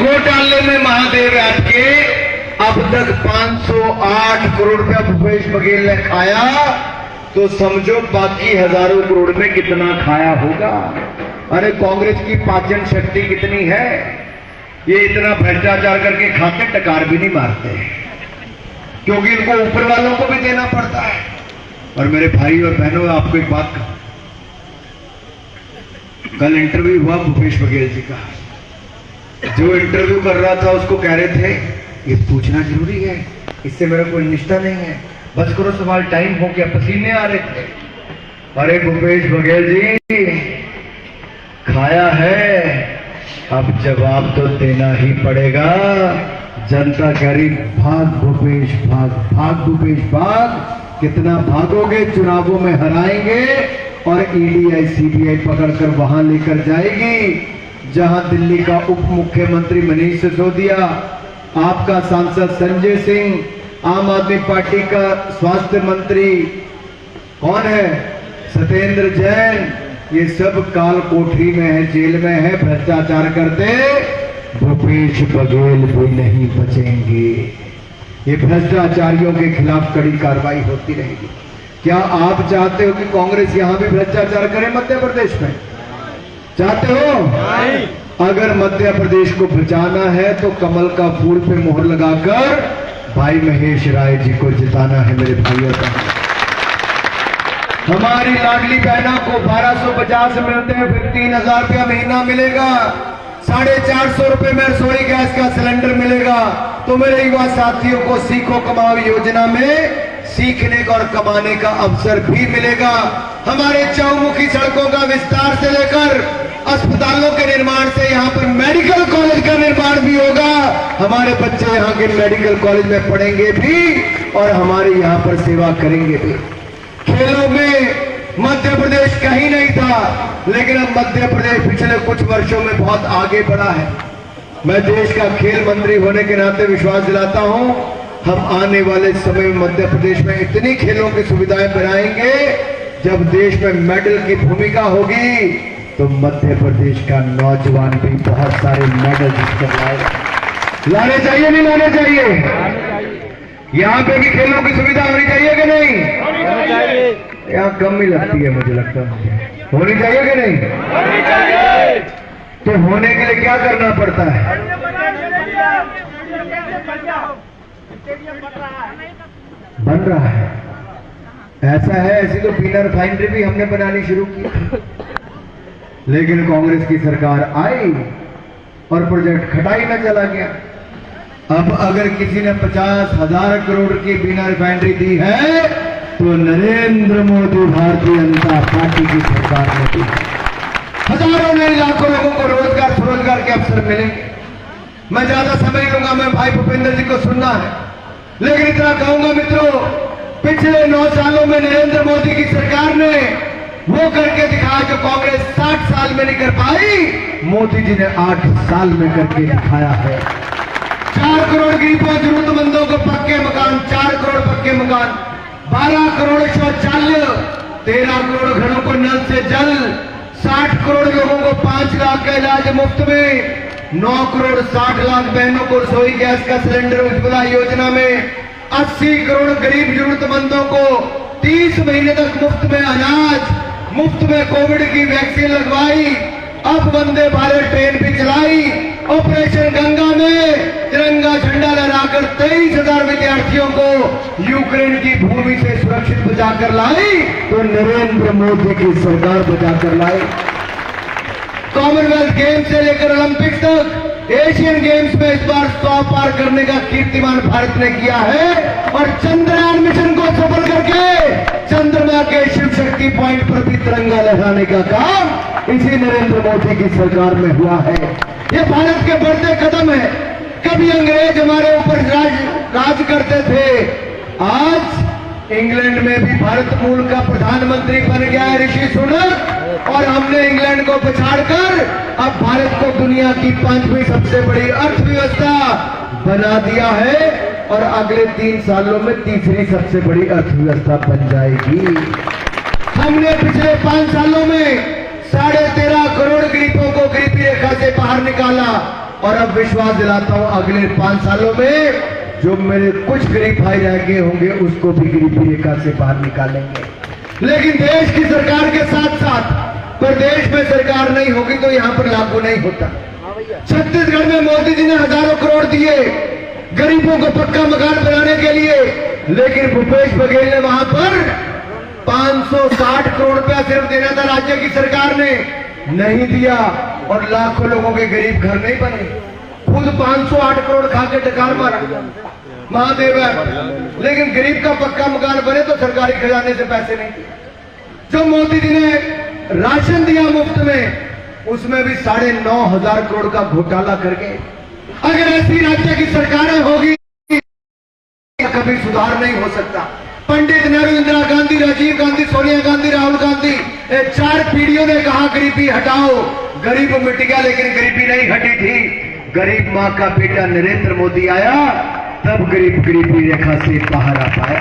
घोटाले में महादेव याद के अब तक 508 करोड़ रुपया भूपेश बघेल ने खाया, तो समझो बाकी हजारों करोड़ में कितना खाया होगा। अरे कांग्रेस की पाचन शक्ति कितनी है, ये इतना भ्रष्टाचार करके खाते टकार भी नहीं मारते, क्योंकि इनको ऊपर वालों को भी देना पड़ता है। और मेरे भाई और बहनों, आपको एक बात कहूं, कल इंटरव्यू हुआ भूपेश बघेल जी का। जो इंटरव्यू कर रहा था उसको कह रहे थे ये पूछना जरूरी है, इससे मेरा कोई निष्ठा नहीं है, बस करो सवाल, टाइम हो गया, पसीने आ रहे थे। अरे भूपेश बघेल जी, खाया है, अब जवाब तो देना ही पड़ेगा। जनता कह रही भाग भूपेश भाग, भाग भूपेश भाग। कितना भागोगे, चुनावों में हराएंगे और ईडी सीबीआई पकड़कर वहां लेकर जाएगी जहां दिल्ली का उप मुख्यमंत्री मनीष सिसोदिया, आपका सांसद संजय सिंह, आम आदमी पार्टी का स्वास्थ्य मंत्री कौन है, सत्येंद्र जैन, ये सब काल कोठरी में है, जेल में है, भ्रष्टाचार करते। भूपेश बघेल भी नहीं बचेंगे। ये भ्रष्टाचारियों के खिलाफ कड़ी कार्रवाई होती रहेगी। क्या आप चाहते हो कि कांग्रेस यहां भी भ्रष्टाचार करे मध्य प्रदेश में? चाहते हो? नहीं। अगर मध्य प्रदेश को बचाना है तो कमल का फूल पे मोहर लगाकर भाई महेश राय जी को जिताना है मेरे भाइयों का। हमारी लाडली बहना को 1250 मिलते हैं, फिर 3000 रुपया महीना मिलेगा, 450 रुपए में रसोई गैस का सिलेंडर मिलेगा। तो मेरे युवा साथियों को सीखो कमाओ योजना में सीखने का और कमाने का अवसर भी मिलेगा। हमारे चौमुखी सड़कों का विस्तार से लेकर अस्पतालों के निर्माण से यहाँ पर मेडिकल कॉलेज का निर्माण भी होगा। हमारे बच्चे यहाँ के मेडिकल कॉलेज में पढ़ेंगे भी और हमारे यहाँ पर सेवा करेंगे भी। खेलों में मध्य प्रदेश कहीं नहीं था, लेकिन अब मध्य प्रदेश पिछले कुछ वर्षों में बहुत आगे बढ़ा है। मैं देश का खेल मंत्री होने के नाते विश्वास दिलाता हूं, हम आने वाले समय में मध्य प्रदेश में इतनी खेलों की सुविधाएं बनाएंगे, जब देश में मेडल की भूमिका होगी तो मध्य प्रदेश का नौजवान भी बहुत सारे मेडल जीतकर लाएगा। लाने चाहिए नहीं लाने चाहिए? यहाँ पे भी खेलों की सुविधा होनी चाहिए कि नहीं? होनी चाहिए। यहाँ कम ही लगती है, मुझे लगता है। होनी चाहिए कि नहीं? होनी चाहिए। तो होने के लिए क्या करना पड़ता है? बन रहा है, ऐसा है। ऐसी तो बिना रिफाइनरी भी हमने बनानी शुरू की, लेकिन कांग्रेस की सरकार आई और प्रोजेक्ट खटाई में चला गया। अब अगर किसी ने 50,000 करोड़ की बिना रिफाइनरी दी है तो नरेंद्र मोदी भारतीय जनता पार्टी की सरकार ने दी। हजारों नहीं लाखों लोगों को रोजगार के अवसर मिलेंगे। मैं ज्यादा समय लूंगा, मैं भाई भूपेंद्र जी को सुनना है, लेकिन इतना कहूंगा मित्रों, पिछले 9 सालों में नरेंद्र मोदी की सरकार ने वो करके दिखाया जो कांग्रेस 60 साल में नहीं कर पाई, मोदी जी ने 8 साल में करके दिखाया है। 4 करोड़ गरीबों जरूरतमंदों को पक्के मकान, 4 करोड़ पक्के मकान, 12 करोड़ शौचालय, 13 करोड़ घरों को नल से जल, 60 करोड़ लोगों को 5 लाख का इलाज मुफ्त में, 9 करोड़ 60 लाख बहनों को रसोई गैस का सिलेंडर उज्ज्वला योजना में, 80 करोड़ गरीब जरूरतमंदों को 30 महीने तक मुफ्त में अनाज, मुफ्त में कोविड की वैक्सीन लगवाई। अब वंदे भारत ट्रेन भी चलाई। ऑपरेशन गंगा में तिरंगा झंडा लहराकर 23,000 विद्यार्थियों को यूक्रेन की भूमि से सुरक्षित बचाकर लाई, तो नरेंद्र मोदी की सरकार बचाकर लाई। कॉमनवेल्थ गेम्स से लेकर ओलंपिक तक, एशियन गेम्स में इस बार 100 पार करने का कीर्तिमान भारत ने किया है और चंद्रयान मिशन को सफल करके चंद्रमा के शिव शक्ति पॉइंट पर भी तिरंगा लहराने का काम इसी नरेंद्र मोदी की सरकार में हुआ है। ये भारत के बढ़ते कदम है। कभी अंग्रेज हमारे ऊपर राज करते थे, आज इंग्लैंड में भी भारत मूल का प्रधानमंत्री बन गया है ऋषि सुनक, और हमने इंग्लैंड को पछाड़कर अब भारत को दुनिया की 5वीं सबसे बड़ी अर्थव्यवस्था बना दिया है और अगले 3 सालों में 3री सबसे बड़ी अर्थव्यवस्था बन जाएगी। हमने पिछले 5 सालों में 13.5 करोड़ गरीबों को गरीबी रेखा से बाहर निकाला और अब विश्वास दिलाता हूं अगले 5 सालों में जो मेरे कुछ गरीब भाई रह गए होंगे उसको भी गरीबी रेखा से बाहर निकालेंगे। लेकिन देश की सरकार के साथ साथ प्रदेश में सरकार नहीं होगी तो यहां पर लागू नहीं होता। छत्तीसगढ़ में मोदी जी ने हजारों करोड़ दिए गरीबों को पक्का मकान बनाने के लिए, लेकिन भूपेश बघेल ने वहां पर 560 करोड़ रुपया सिर्फ देना था राज्य की सरकार ने, नहीं दिया और लाखों लोगों के गरीब घर नहीं बने। खुद 508 करोड़ खा के डकार मारा महादेव है, लेकिन गरीब का पक्का मकान बने तो सरकारी खजाने से पैसे नहीं दिए। जो मोदी जी ने राशन दिया मुफ्त में, उसमें भी 9,500 करोड़ का घोटाला करके अगर ऐसी राज्य की सरकारें होगी कभी सुधार नहीं हो सकता। पंडित नेहरू, इंदिरा गांधी, राजीव गांधी, सोनिया गांधी, राहुल गांधी, 4 पीढ़ियों ने कहा गरीबी हटाओ, गरीब मिट गया, लेकिन गरीबी नहीं हटी थी। गरीब मां का बेटा नरेंद्र मोदी आया तब गरीबी रेखा से बाहर आ पाया।